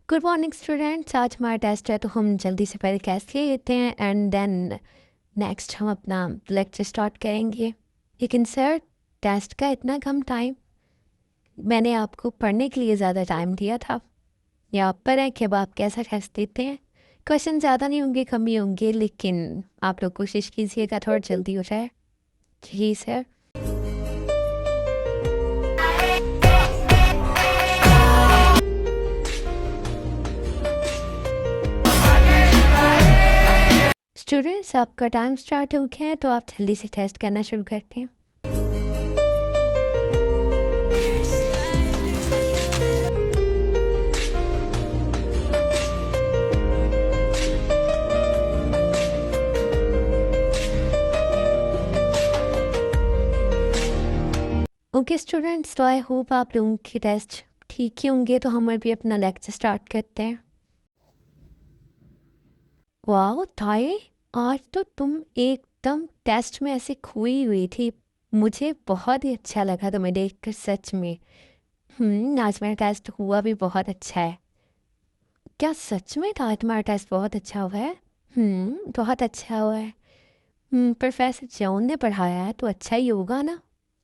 Good morning students. आज हमारा test है तो हम जल्दी से पहले टेस्ट ले लेते हैं एंड देन नेक्स्ट हम अपना लेक्चर स्टार्ट करेंगे। लेकिन सर, टेस्ट का इतना कम टाइम, मैंने आपको पढ़ने के लिए ज़्यादा टाइम दिया था। या आप पर है कि अब आप कैसा टेस्ट देते हैं। क्वेश्चन ज़्यादा नहीं होंगे, कम ही होंगे, लेकिन आप लोग कोशिश कीजिएगा थोड़ा जल्दी हो जाए। जी सर। स्टूडेंट्स, आपका टाइम स्टार्ट हो गया है तो आप जल्दी से टेस्ट करना शुरू करते हैं। ओके स्टूडेंट्स, तो आई होप आप लोगों के टेस्ट ठीक ही होंगे। तो हम अभी अपना लेक्चर स्टार्ट करते हैं। वाह ताई, आज तो तुम एकदम टेस्ट में ऐसे खोई हुई थी। मुझे बहुत ही अच्छा लगा तुम्हें देखकर, सच में। आज मेरा टेस्ट हुआ भी बहुत अच्छा है। क्या सच में था तुम्हारा टेस्ट बहुत अच्छा हुआ है? बहुत अच्छा हुआ है। प्रोफेसर जॉन ने पढ़ाया है तो अच्छा ही होगा ना।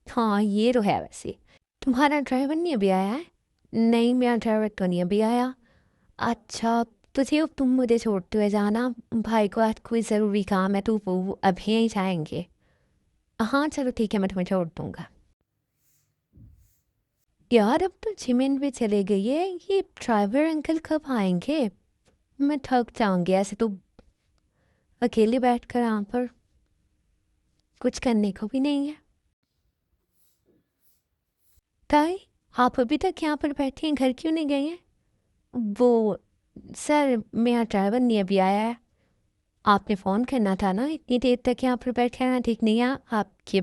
हाँ, ये तो है। वैसे तुम्हारा ड्राइवर नहीं अभी आया है? नहीं, मेरा ड्राइवर तो नहीं अभी आया। अच्छा, तुझे अब तुम मुझे छोड़ते हुए जाना। भाई को आज कोई ज़रूरी काम है तो वो अभी ही जाएंगे। हाँ चलो ठीक है, मैं तुम्हें छोड़ दूँगा। यार, अब तो जिमिन भी चले गई है। ये ड्राइवर अंकल कब आएंगे? मैं थक जाऊंगी ऐसे तो अकेले बैठकर यहाँ पर। कुछ करने को भी नहीं है। ताई, आप अभी तक यहाँ पर बैठी हैं, घर क्यों नहीं गई हैं? वो सर, मेरा ड्राइवर नहीं अभी आया है। आपने फ़ोन करना था ना, इतनी देर तक यहाँ पर बैठे रहना ठीक नहीं है। आपके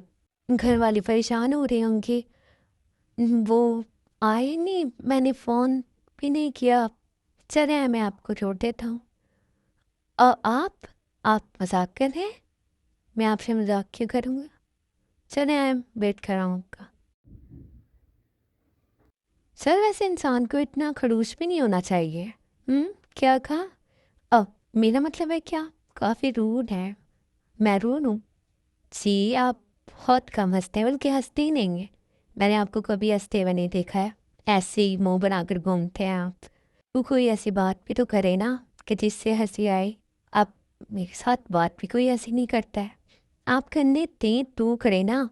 घर वाले परेशान हो रहे होंगे। वो आए नहीं, मैंने फ़ोन भी नहीं किया। चले, मैं आपको छोड़ देता हूँ। आप मजाक कर रहे हैं? मैं आपसे मजाक क्यों करूँगा? चले आए, वेट कर रहा हूँ आपका। सर, वैसे इंसान को इतना खड़ूस भी नहीं होना चाहिए। क्या कहा? अब मेरा मतलब है क्या? काफ़ी रूड है। मैं रूड हूँ? जी, आप बहुत कम हंसते हैं, बल्कि हंसते ही नहीं हैं। मैंने आपको कभी हंसते हुए नहीं देखा है। ऐसे ही मुंह बनाकर घूमते हैं आप। तो कोई ऐसी बात भी तो करे ना कि जिससे हंसी आए। आप मेरे साथ बात भी कोई ऐसी नहीं करता है। आप करने दें तो करे ना।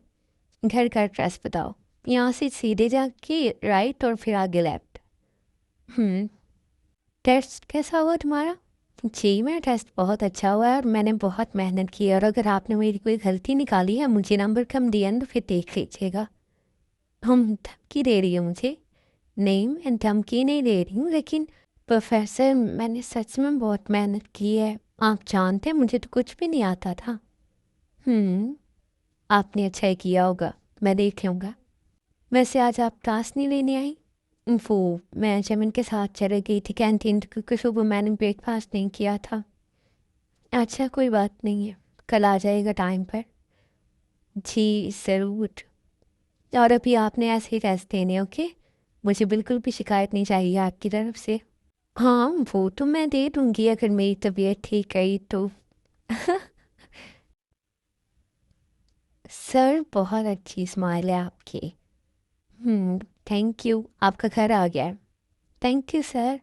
घर का एड्रेस बताओ। यहाँ से सीधे जाके राइट और फिर आगे लेफ्ट। हम्म टेस्ट कैसा हुआ तुम्हारा? जी, मेरा टेस्ट बहुत अच्छा हुआ है और मैंने बहुत मेहनत की है। और अगर आपने मेरी कोई गलती निकाली है, मुझे नंबर कम दिया ना, तो फिर देख लीजिएगा। हम धमकी दे रही है मुझे? नहीं, मैं धमकी नहीं दे रही हूँ, लेकिन प्रोफेसर, मैंने सच में बहुत मेहनत की है। आप जानते हैं, मुझे तो कुछ भी नहीं आता था। आपने अच्छा ही किया होगा, मैं देख लूँगा। वैसे आज आप क्लास नहीं लेने आई? वो मैं जमीन के साथ चले गई थी कैंटीन, क्योंकि सुबह मैंने ब्रेकफास्ट नहीं किया था। अच्छा, कोई बात नहीं है, कल आ जाएगा टाइम पर। जी ज़रूर। और अभी आपने ऐसे ही टेस्ट देने, ओके? मुझे बिल्कुल भी शिकायत नहीं चाहिए आपकी तरफ से। हाँ, वो तो मैं दे दूँगी अगर मेरी तबीयत ठीक रही तो। सर, बहुत अच्छी स्माइल है आपकी। Thank you. आपका घर आ गया है। Thank you sir.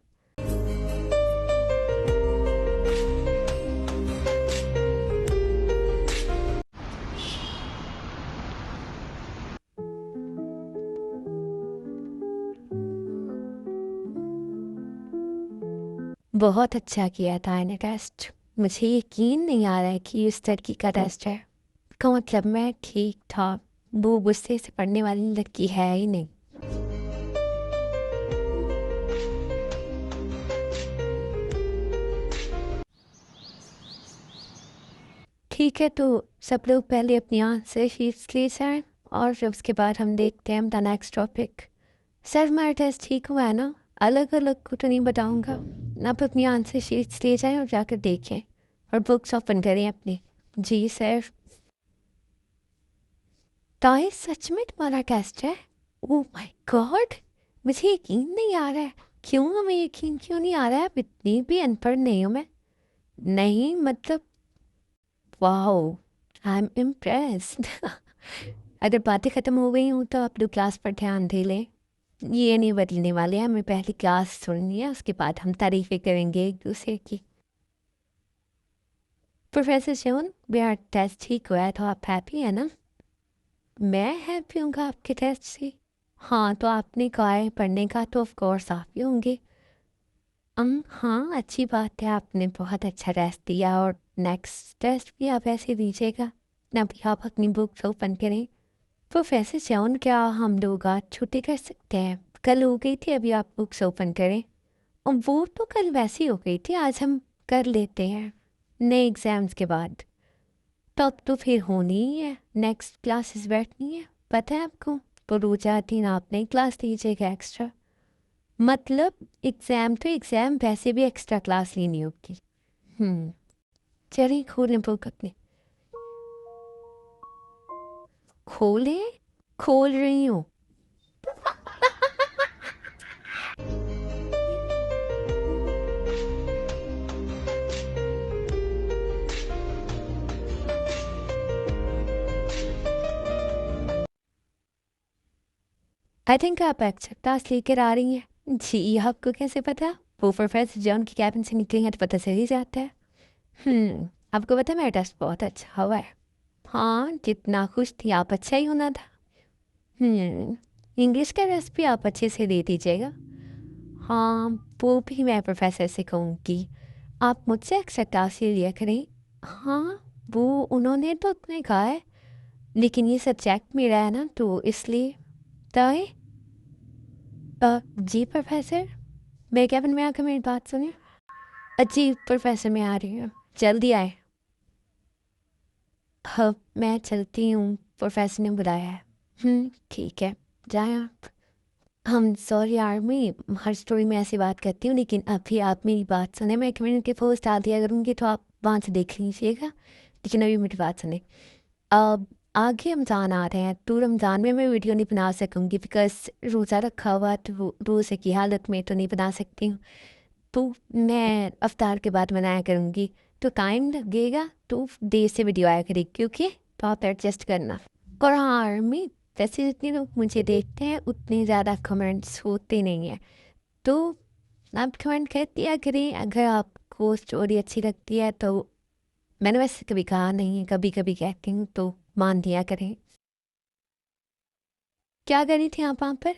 बहुत अच्छा किया था मैंने टेस्ट। मुझे यकीन नहीं आ रहा है कि इस तरीके का टेस्ट है। का मतलब मैं ठीक था। वो गुस्से से पढ़ने वाली लड़की है ही नहीं। ठीक है, तो सब लोग पहले अपनी आंसर शीट्स ले जाएं और फिर उसके बाद हम देखते हैं द नेक्स्ट टॉपिक। सर, हमारा टेस्ट ठीक हुआ है ना? अलग अलग को तो नहीं बताऊंगा। आप अपनी आंसर शीट्स ले जाएं और जाकर देखें और बुक्स ओपन करें अपनी। जी सर। ताई, सच में तुम्हारा टेस्ट है? ओह माय गॉड, मुझे यकीन नहीं आ रहा है। क्यों हमें यकीन क्यों नहीं आ रहा है? अब इतनी भी अनपढ़ नहीं हूँ मैं। नहीं मतलब, वाओ, आई एम इम्प्रेस्ड। अगर बातें ख़त्म हो गई हूँ तो आप लोग क्लास पर ध्यान दे लें। ये नहीं बदलने वाले हैं, हमें पहले क्लास सुननी है, उसके बाद हम तारीफ़ें करेंगे एक दूसरे की। प्रोफेसर जॉन, मेरा टेस्ट ठीक हुआ है तो आप हैप्पी है ना? मैं हैप्पी हूँ आपके टेस्ट से। हाँ, तो आपने कहा है पढ़ने का, तो ऑफ कोर्स आप ही होंगे। हाँ, अच्छी बात है, आपने बहुत अच्छा टेस्ट दिया और नेक्स्ट टेस्ट भी आप ऐसे दीजिएगा। अभी आप अपनी बुक्स ओपन करें। प्रोफेसर जॉन, क्या हम लोग आज छुट्टी कर सकते हैं? कल हो गई थी, अभी आप बुक्स ओपन करें। और वो तो कल वैसे ही हो गई थी, आज हम कर लेते हैं नए एग्ज़ाम्स के बाद। तब तो फिर होनी ही है, नेक्स्ट क्लासेस बैठनी है, पता है आपको। तो दो चार दिन आप नई क्लास दीजिएगा एक्स्ट्रा। मतलब एग्ज़ाम तो एग्ज़ाम, वैसे भी एक्स्ट्रा क्लास लेनी होगी। चलिए खोलें बुक अपनी। खोलें, खोल रही हूँ। आई थिंक आप एक्स्ट्रा क्लास लेकर आ रही हैं। जी, आपको कैसे पता? वो प्रोफेसर जॉन की कैबिन से निकली हैं तो पता चल ही जाता है। आपको पता है मेरा टेस्ट बहुत अच्छा हुआ है। हाँ, जितना खुश थी आप, अच्छा ही होना था। इंग्लिश का टेस्ट भी आप अच्छे से दे दीजिएगा। हाँ, वो भी मैं प्रोफेसर से कहूँगी, आप मुझसे एक्स्ट्रा क्लास ले लिया करें। हाँ, वो उन्होंने तो उतना कहा है, लेकिन ये सब्जेक्ट मेरा है ना, तो इसलिए। तय जी प्रोफेसर, मैं कैबिन में आकर मेरी बात सुनिए। जी प्रोफेसर, मैं आ रही हूँ, जल्दी आए। हाँ, मैं चलती हूँ, प्रोफेसर ने बुलाया है। ठीक है, जाए आप। हम सॉरी यार, मैं हर स्टोरी में ऐसी बात करती हूँ, लेकिन अभी आप मेरी बात सुने। मैं कम्युनिटी पोस्ट डाल दिया करूँगी तो आप वहाँ से देख लीजिएगा, लेकिन अभी मेरी बात सुने। अब आगे रमज़ान आ रहे हैं, तो रमज़ान में मैं वीडियो नहीं बना सकूँगी, बिकॉज रोज़ा रखा हुआ, तो रोज़े की हालत में तो नहीं बना सकती हूँ। तो मैं अफ्तार के बाद बनाया करूँगी, तो टाइम लगेगा, तो देर से वीडियो आया करेगी, क्योंकि तो आप एडजस्ट करना। और हाँ आर्मी, वैसे जितने लोग मुझे देखते हैं उतने ज़्यादा कमेंट्स होते नहीं हैं, तो आप कमेंट कर दिया करें अगर आपको स्टोरी अच्छी लगती है तो। मैंने वैसे कभी कहा नहीं है, कभी कभी कहती हूँ, तो मान दिया करें। क्या करी थी आप वहाँ पर?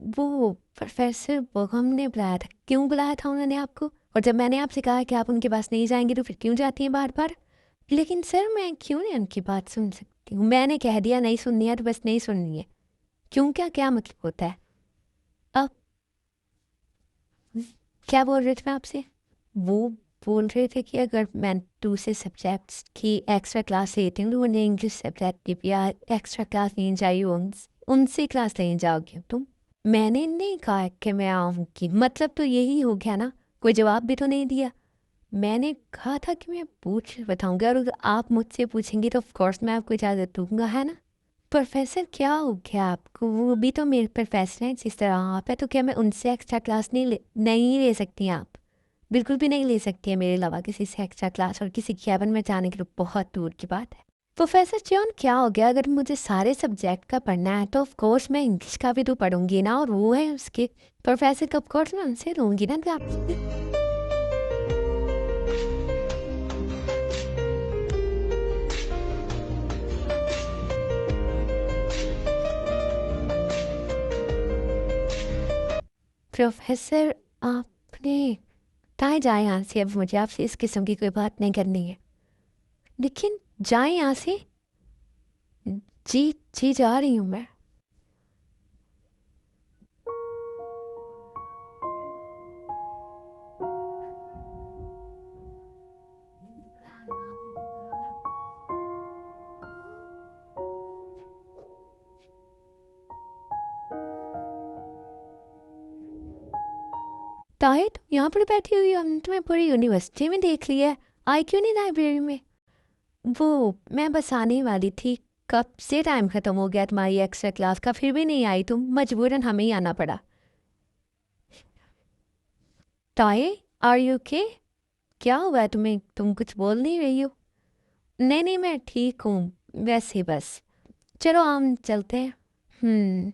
वो प्रोफेसर बगम ने बुलाया था। क्यों बुलाया था उन्होंने आपको? और जब मैंने आपसे कहा कि आप उनके पास नहीं जाएंगे तो फिर क्यों जाती हैं बार बार? लेकिन सर, मैं क्यों नहीं उनकी बात सुन सकती हूँ? मैंने कह दिया नहीं सुननी है तो बस नहीं सुननी है। क्यों, क्या क्या मतलब होता है? अब क्या बोल रहे थे मैं आपसे? वो बोल रहे थे कि अगर मैं दूसरे सब्जेक्ट्स की एक्स्ट्रा क्लास लेती हूँ तो उन्हें इंग्लिश सब्जेक्ट की भी एक्स्ट्रा क्लास लेनी चाहिए, उनसे क्लास लेने जाओगे तुम? मैंने नहीं कहा कि मैं आऊँगी, मतलब तो यही हो गया ना, कोई जवाब भी तो नहीं दिया। मैंने कहा था कि मैं पूछ बताऊँगा, और अगर आप मुझसे पूछेंगी तो ऑफ कोर्स मैं आपको इजाज़त दूंगा, है ना? प्रोफेसर, क्या हो गया आपको? वो भी तो मेरे प्रोफेसर हैं जिस तरह आप है, तो क्या मैं उनसे एक्स्ट्रा क्लास नहीं ले सकती आप? बिल्कुल भी नहीं ले सकती है, मेरे अलावा किसी से एक्स्ट्रा क्लास, और किसी कैबिन में जाने के लिए बहुत दूर की बात है। प्रोफेसर जॉन, क्या हो गया? अगर मुझे सारे सब्जेक्ट का पढ़ना है तो ऑफ कोर्स मैं इंग्लिश का भी तो पढ़ूंगी ना, और वो है उसके प्रोफेसर का, ऑफ कोर्स मैं उनसे लूँगी ना आप। प्रोफेसर, आपने कहाँ जाए यहाँ से? अब मुझे आपसे इस किस्म की कोई बात नहीं करनी है, लेकिन जाए यहाँ से। जी, जी जा रही हूँ मैं। ताहिर, तुम यहाँ पर बैठी हुई हो? हमने तुम्हें पूरी यूनिवर्सिटी में देख लिया है, आई क्यों नहीं लाइब्रेरी में? वो मैं बस आने ही वाली थी, कब से टाइम ख़त्म हो गया तुम्हारी एक्स्ट्रा क्लास का, फिर भी नहीं आई तुम, मजबूरन हमें ही आना पड़ा। टाई, आर यू ओके? क्या हुआ है तुम्हें? तुम कुछ बोल नहीं रही हो। नहीं नहीं, मैं ठीक हूँ, वैसे बस। चलो हम चलते हैं।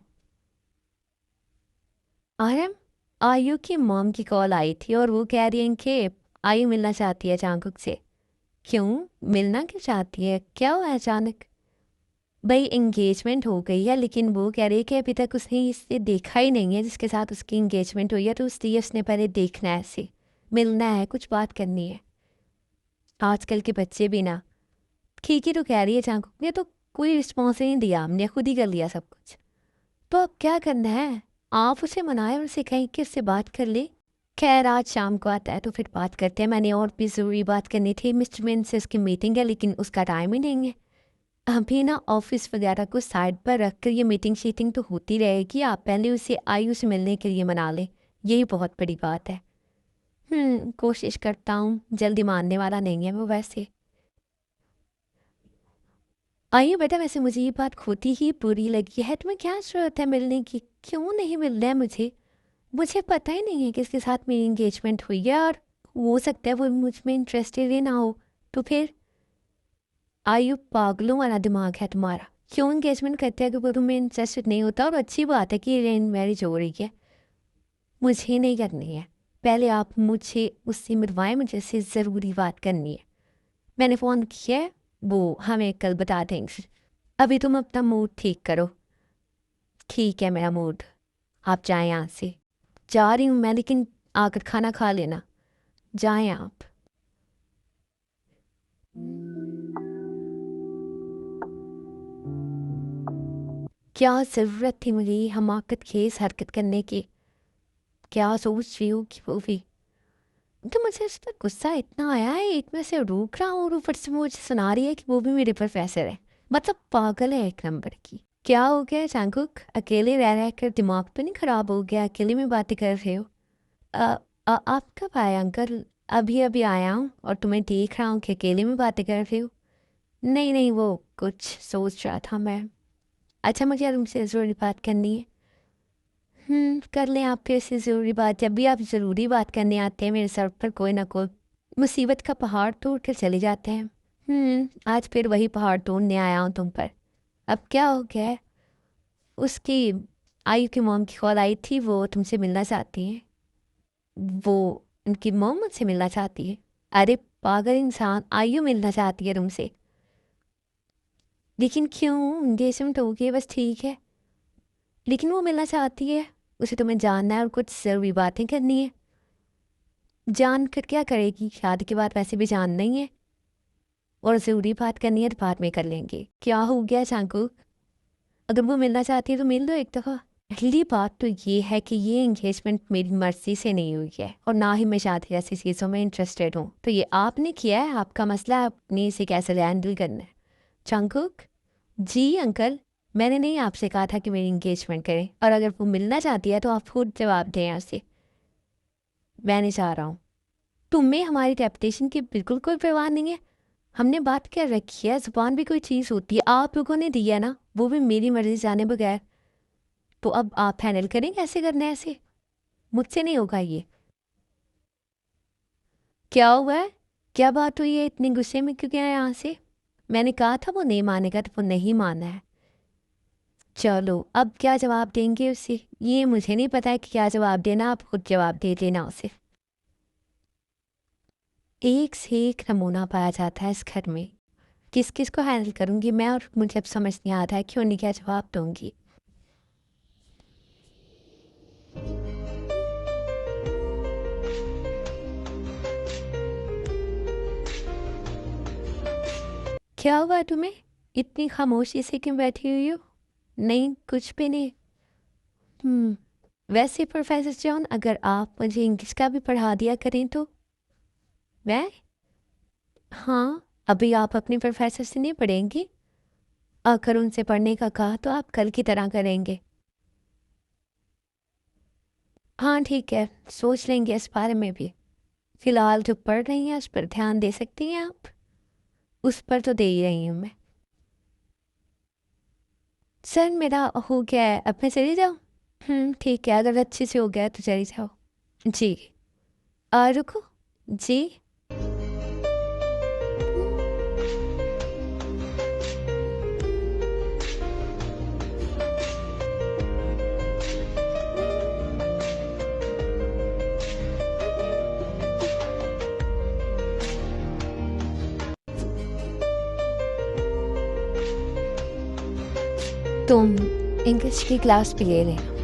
आरम, आयु की मॉम की कॉल आई थी और वो कह रही है कि आयु मिलना चाहती है चांगकुक से। क्यों? मिलना क्यों चाहती है? क्या हुआ है अचानक? भाई एंगेजमेंट हो गई है, लेकिन वो कह रही है कि अभी तक उसने इसे देखा ही नहीं है जिसके साथ उसकी एंगेजमेंट हुई है, तो इसलिए उसने पहले देखना है, ऐसे मिलना है, कुछ बात करनी है। आजकल के बच्चे भी ना। ठीक ही तो कह रही है चांगकुक ने, तो कोई रिस्पॉन्स नहीं दिया, हमने खुद ही कर लिया सब कुछ। तो अब क्या करना है? आप उसे मनाएं और उसे कहें कि उससे बात कर ले। खैर आज शाम को आता है तो फिर बात करते हैं, मैंने और भी ज़रूरी बात करनी थी, मिस्टर मिन से उसकी मीटिंग है लेकिन उसका टाइम ही नहीं है। अभी ना ऑफिस वगैरह को साइड पर रख कर ये मीटिंग शीटिंग तो होती रहेगी, आप पहले उसे आयु से मिलने के लिए मना लें, यही बहुत बड़ी बात है। कोशिश करता हूँ, जल्दी मानने वाला नहीं है वो वैसे। आइए बेटा, वैसे मुझे ये बात खोटी ही बुरी लगी है, तुम्हें क्या ज़रूरत है मिलने की? क्यों नहीं मिलना है मुझे? मुझे पता ही नहीं है किसके साथ मेरी इंगेजमेंट हुई है, और हो सकता है वो मुझ में इंटरेस्टेड ही ना हो। तो फिर आयु, पागलों वाला दिमाग है तुम्हारा। क्यों इंगेजमेंट करते हैं अगर वो तुम्हें इंटरेस्टेड नहीं होता? और अच्छी बात है कि अरेंज मैरिज हो रही है। मुझे नहीं करनी है, पहले आप मुझे उससे मिलवाएं, मुझे उससे ज़रूरी बात करनी है। मैंने फ़ोन किया है, वो हमें कल बता देंगे। अभी तुम अपना मूड ठीक करो। ठीक है मेरा मूड, आप जाएं यहाँ से। जा रही हूँ मैं, लेकिन आकर खाना खा लेना। जाएं आप। क्या ज़रूरत थी मुझे ये हमाकत खेस हरकत करने की? क्या सोच रही हो कि वो भी? तो मुझे उस पर गुस्सा इतना आया है, एक में से रोक रहा हूँ और ऊपर से मुझे सुना रही है कि वो भी मेरे प्रोफेसर है। मतलब पागल है एक नंबर की। क्या हो गया चांगुक? अकेले रह रह कर दिमाग तो नहीं खराब हो गया? अकेले में बातें कर रहे हो? आप कब आए अंकल? अभी अभी आया हूँ और तुम्हें देख रहा हूँ कि अकेले में बातें कर रहे हो। नहीं नहीं, वो कुछ सोच रहा था मैं। अच्छा, मुझे तुमसे ज़रूरी बात करनी है। कर लें आप फिर से ज़रूरी बात। जब भी आप ज़रूरी बात करने आते हैं मेरे सर पर कोई ना कोई मुसीबत का पहाड़ तोड़ कर चले जाते हैं। आज फिर वही पहाड़ तोड़ने आया हूँ तुम पर। अब क्या हो गया है? उसकी आयु की मॉम की कॉल आई थी, वो तुमसे मिलना चाहती हैं। वो उनकी मॉम मुझसे मिलना चाहती है? अरे पागल इंसान, आयु मिलना चाहती है तुमसे। लेकिन क्यों? एंगेजमेंट हो गई है, बस ठीक है। लेकिन वो मिलना चाहती है, उसे तुम्हें जानना है और कुछ ज़रूरी बातें करनी है। जान कर क्या करेगी? शादी के बाद वैसे भी जान नहीं है, और ज़रूरी बात करनी है तो बाद में कर लेंगे। क्या हो गया चांकू? अगर वो मिलना चाहती है तो मिल लो एक दफ़ा। पहली बात तो ये है कि ये एंगेजमेंट मेरी मर्ज़ी से नहीं हुई है, और ना ही मैं शादी जैसी चीज़ों में इंटरेस्टेड हूँ। तो ये आपने किया है, आपका मसला है, अपनी इसे कैसे हैंडल करना है। चांकुक? जी अंकल, मैंने नहीं आपसे कहा था कि मेरी इंगेजमेंट करें, और अगर वो मिलना चाहती है तो आप खुद जवाब दें यहाँ से। मैं नहीं चाह रहा हूँ। तुम्हें हमारी रेपुटेशन की बिल्कुल कोई परवाह नहीं है? हमने बात कर रखी है, ज़ुबान भी कोई चीज़ होती है, आप लोगों ने दी है ना, वो भी मेरी मर्ज़ी जाने बगैर। तो अब आप हैंडल करें कैसे करना है ऐसे? मुझसे नहीं होगा ये। क्या हुआ है? क्या बात हुई है? इतने गुस्से में क्यों गया यहाँ से? मैंने कहा था वो नहीं मानेगा, तो वो नहीं माना है। चलो, अब क्या जवाब देंगे उसे? ये मुझे नहीं पता है कि क्या जवाब देना, आप खुद जवाब दे देना उसे। एक से एक नमूना पाया जाता है इस घर में। किस किस को हैंडल करूँगी मैं, और मुझे अब समझ नहीं आ रहा है कि उन्हें क्या जवाब दूँगी। क्या हुआ तुम्हें? इतनी खामोशी से क्यों बैठी हुई हो? नहीं, कुछ भी नहीं। हम्म वैसे प्रोफेसर जॉन, अगर आप मुझे इंग्लिश का भी पढ़ा दिया करें तो। मैं? हाँ, अभी आप अपने प्रोफेसर से नहीं पढ़ेंगी? अगर उनसे पढ़ने का कहा तो आप कल की तरह करेंगे। हाँ ठीक है, सोच लेंगे इस बारे में भी। फिलहाल जो पढ़ रही हैं उस पर ध्यान दे सकती हैं आप? उस पर तो दे ही रही हूँ मैं। सर मेरा हो गया है, अब मैं चली जाऊँ? ठीक है, अगर अच्छे से हो गया तो चली जाओ। जी। रुको जी। तुम इंग्लिश की क्लास भी ले लेना।